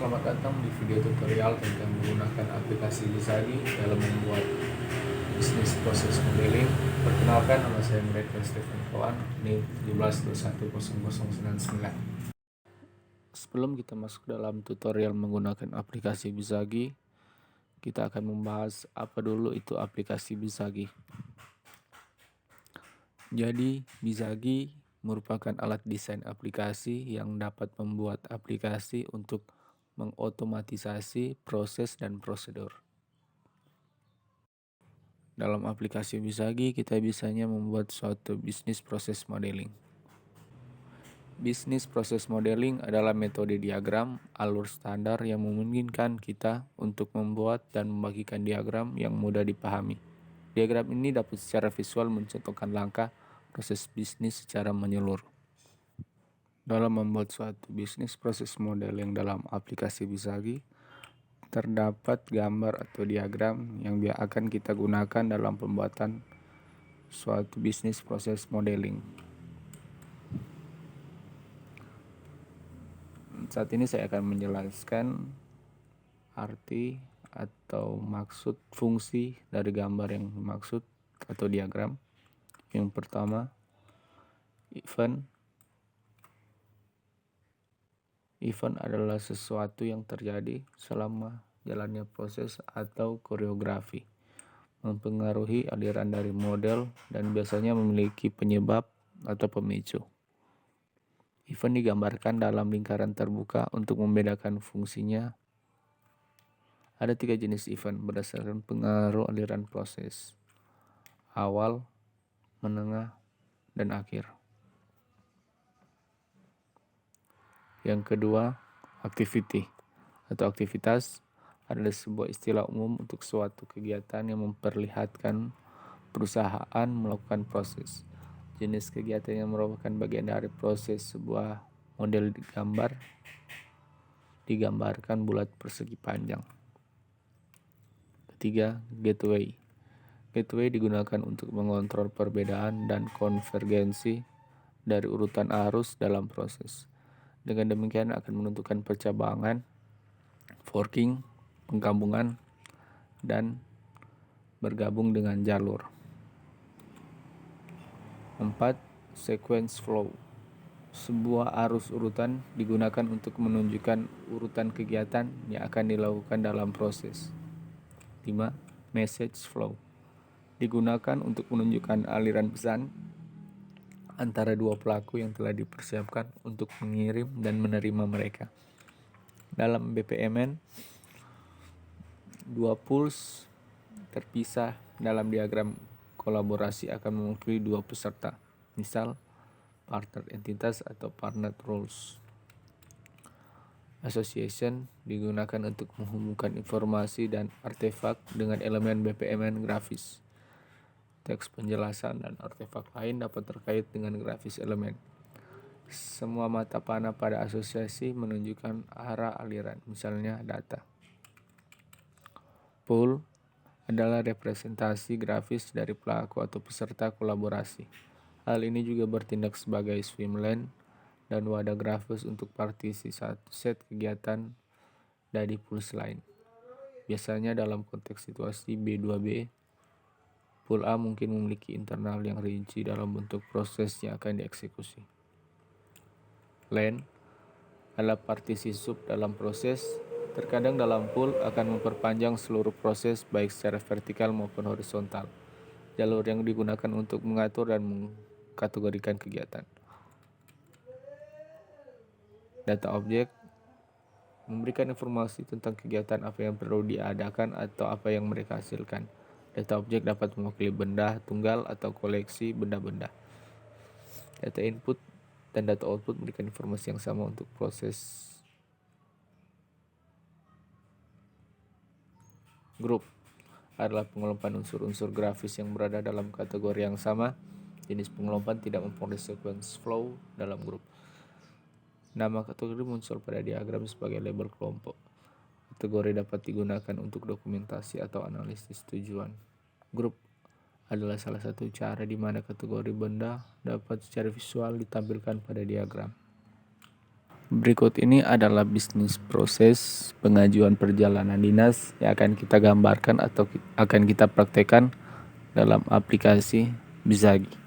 selamat datang di video tutorial tentang menggunakan aplikasi Bizagi dalam membuat bisnis proses modeling. Perkenalkan, nama saya Mereka Stephen Koan, NIM 17210099. Sebelum kita masuk dalam tutorial menggunakan aplikasi Bizagi, kita akan membahas apa dulu itu aplikasi Bizagi. Jadi, Bizagi merupakan alat desain aplikasi yang dapat membuat aplikasi untuk mengotomatisasi proses dan prosedur. Dalam aplikasi Bizagi, kita bisanya membuat suatu bisnis proses modeling. Bisnis proses modeling adalah metode diagram alur standar yang memungkinkan kita untuk membuat dan membagikan diagram yang mudah dipahami. Diagram ini dapat secara visual mencontohkan langkah proses bisnis secara menyeluruh. Dalam membuat suatu bisnis proses modeling dalam aplikasi Bizagi, terdapat gambar atau diagram yang akan kita gunakan dalam pembuatan suatu bisnis proses modeling. Saat ini saya akan menjelaskan arti atau maksud fungsi dari gambar yang dimaksud atau diagram. Yang pertama, event. Event adalah sesuatu yang terjadi selama jalannya proses atau koreografi, mempengaruhi aliran dari model dan biasanya memiliki penyebab atau pemicu. Event digambarkan dalam lingkaran terbuka untuk membedakan fungsinya. Ada 3 jenis event berdasarkan pengaruh aliran proses: awal, menengah, dan akhir. Yang kedua, activity atau aktivitas adalah sebuah istilah umum untuk suatu kegiatan yang memperlihatkan perusahaan melakukan proses. Jenis kegiatan yang merupakan bagian dari proses sebuah model digambarkan bulat persegi panjang. Ketiga, gateway. Gateway digunakan untuk mengontrol perbedaan dan konvergensi dari urutan arus dalam proses. Dengan demikian akan menentukan percabangan, forking, penggabungan, dan bergabung dengan jalur. 4. Sequence flow. Sebuah arus urutan digunakan untuk menunjukkan urutan kegiatan yang akan dilakukan dalam proses. 5. Message flow. Digunakan untuk menunjukkan aliran pesan antara dua pelaku yang telah dipersiapkan untuk mengirim dan menerima mereka. Dalam BPMN, dua pools terpisah dalam diagram kolaborasi akan mewakili dua peserta, misal partner entitas atau partner roles. Association digunakan untuk menghubungkan informasi dan artefak dengan elemen BPMN grafis. Teks penjelasan dan artefak lain dapat terkait dengan grafis elemen. Semua mata panah pada asosiasi menunjukkan arah aliran, misalnya data. Pool adalah representasi grafis dari pelaku atau peserta kolaborasi. Hal ini juga bertindak sebagai swim lane dan wadah grafis untuk partisi satu set kegiatan dari pools lain. Biasanya dalam konteks situasi B2B, Pool A mungkin memiliki internal yang rinci dalam bentuk proses yang akan dieksekusi. Lane adalah partisi sub dalam proses. Terkadang dalam pool akan memperpanjang seluruh proses baik secara vertikal maupun horizontal. Jalur yang digunakan untuk mengatur dan mengkategorikan kegiatan. Data objek memberikan informasi tentang kegiatan apa yang perlu diadakan atau apa yang mereka hasilkan. Data objek dapat mewakili benda tunggal atau koleksi benda-benda. Data input dan data output memberikan informasi yang sama untuk proses. Grup adalah pengelompokan unsur-unsur grafis yang berada dalam kategori yang sama. Jenis pengelompokan tidak memperoleh sequence flow dalam grup. Nama kategori muncul pada diagram sebagai label kelompok. Kategori dapat digunakan untuk dokumentasi atau analisis tujuan. Grup adalah salah satu cara di mana kategori benda dapat secara visual ditampilkan pada diagram. Berikut ini adalah bisnis proses pengajuan perjalanan dinas yang akan kita gambarkan atau akan kita praktekkan dalam aplikasi Bizagi.